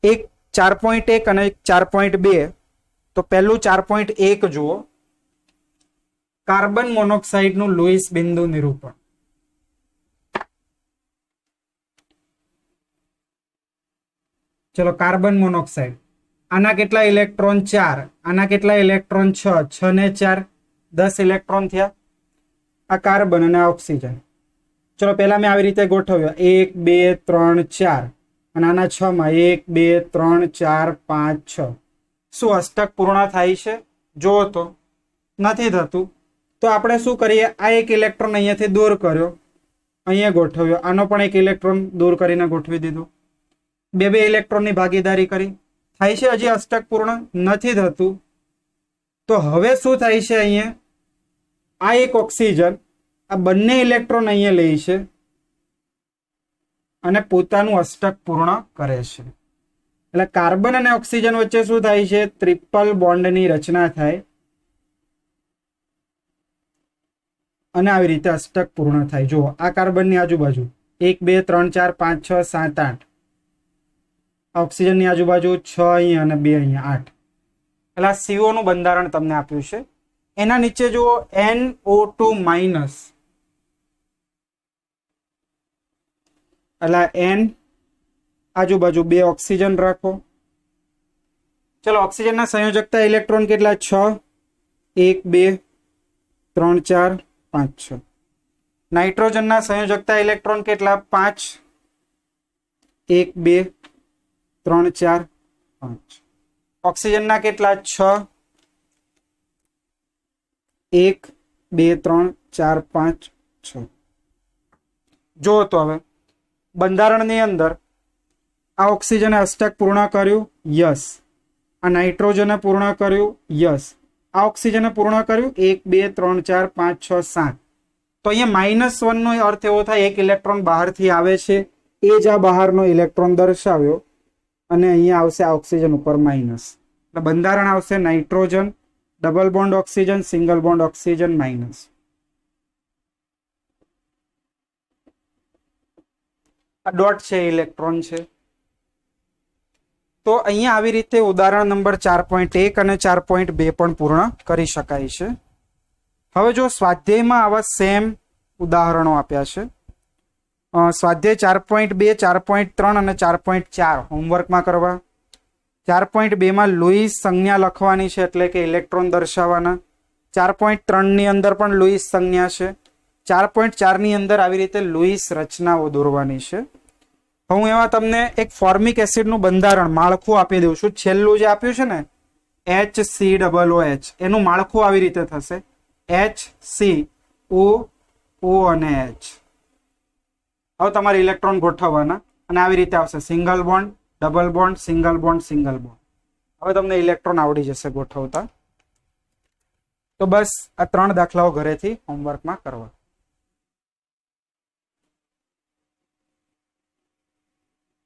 એક 4.1 અને એક 4.2. તો પહેલું 4.1 જુઓ, કાર્બન મોનોક્સાઇડનું લુઈસ બિંદુ નિરૂપણ. ચલો કાર્બન મોનોક્સાઇડ, આના કેટલા ઇલેક્ટ્રોન? 4. આના કેટલા ઇલેક્ટ્રોન? 6. 6 ને 4 10 ઇલેક્ટ્રોન થયા. આ કાર્બન અને આ ઓક્સિજન. ચલો પહેલા મેં આવી રીતે ગોઠવ્યો 1 2 3 4 અને આના 6 માં 1 2 3 4 5 6. શું અષ્ટક પૂર્ણ થાય છે? જો તો નથી થતું. તો આપણે શું કરીએ? આ એક ઇલેક્ટ્રોન અહીંયાથી દૂર કર્યો, અહીંયા ગોઠવ્યો, આનો પણ એક ઇલેક્ટ્રોન દૂર કરીને ગોઠવી દીધું. બે ઇલેક્ટ્રોનની ભાગીદારી કરી. થાય છે હજી અષ્ટક પૂર્ણ? નથી થતું. તો હવે શું થાય છે? અહીંયા આ એક ઓક્સિજન આ બંને ઇલેક્ટ્રોન અહીંયા લે છે અને પોતાનું અષ્ટક પૂર્ણ કરે છે. એટલે કાર્બન અને ઓક્સિજન વચ્ચે શું થાય છે? ટ્રિપલ બોન્ડની રચના થાય અને આવી રીતે અષ્ટક પૂર્ણ થાય. જુઓ આ કાર્બનની આજુબાજુ 1 2 3 4 5 6 7 8. ઓક્સિજનની આજુબાજુ 6 અહીંયા અને 2 અહીંયા 8. એટલે આ CO નું બંધારણ તમને આપ્યું છે. એના નીચે જુઓ NO2 માઇનસ, એટલે N આજુબાજુ 2 ઓક્સિજન રાખો. ચલો ઓક્સિજનના સંયોજકતા ઇલેક્ટ્રોન કેટલા? 6. 1 2 3 4 5 6. નાઇટ્રોજનના સંયોજકતા ઇલેક્ટ્રોન કેટલા? 5. 1 2 3 4 5. ઓક્સિજનના કેટલા? 6. 1 2 3 4 5 6. જો તો હવે બંધારણની અંદર આ ઓક્સિજને અષ્ટક પૂર્ણ કર્યું, યસ. આ નાઇટ્રોજને પૂર્ણ કર્યું, યસ. આ ઓક્સિજને પૂર્ણ કર્યું 1 2 3 4 5 6 7. તો અહીંયા -1 નો અર્થ એવો થાય એક ઇલેક્ટ્રોન બહારથી આવે છે, એ જ આ બહારનો ઇલેક્ટ્રોન દર્શાવ્યો અને અહીંયા આવશે આ ઓક્સિજન ઉપર માઇનસ. એટલે બંધારણ આવશે nitrogen double bond oxygen single bond oxygen minus. આ ડોટ છે ઇલેક્ટ્રોન છે. તો અહીંયા આવી રીતે ઉદાહરણ નંબર 4.1 અને 4.2 પણ પૂર્ણ કરી શકાય છે. હવે જો સ્વાધ્યાયમાં આવા સેમ ઉદાહરણો આપ્યા છે, સ્વાધ્યાય 4.2 4.3 અને 4.4 હોમવર્કમાં કરવા. 4.2 માં લુઈસ સંજ્ઞા લખવાની છે, એટલે કે ઇલેક્ટ્રોન દર્શાવવાના. 4.3 ની અંદર પણ લુઈસ સંજ્ઞા છે. 4.4 ની અંદર આવી રીતે લુઈસ રચનાઓ દોરવાની છે. હું એમાં તમને એક ફોર્મિક એસિડનું બંધારણ માળખું આપી દઉં છું. છેલ્લું જે આપ્યું છે ને HCOOH, એનું માળખું આવી રીતે થશે HCO અને H. હવે તમારે ઇલેક્ટ્રોન ગોઠવવાના અને આવી રીતે આવશે single bond double bond single bond single bond. હવે તમને ઇલેક્ટ્રોન આવડી જશે ગોઠવતા. તો બસ આ 3 દાખલાઓ ઘરેથી હોમવર્કમાં કરવા.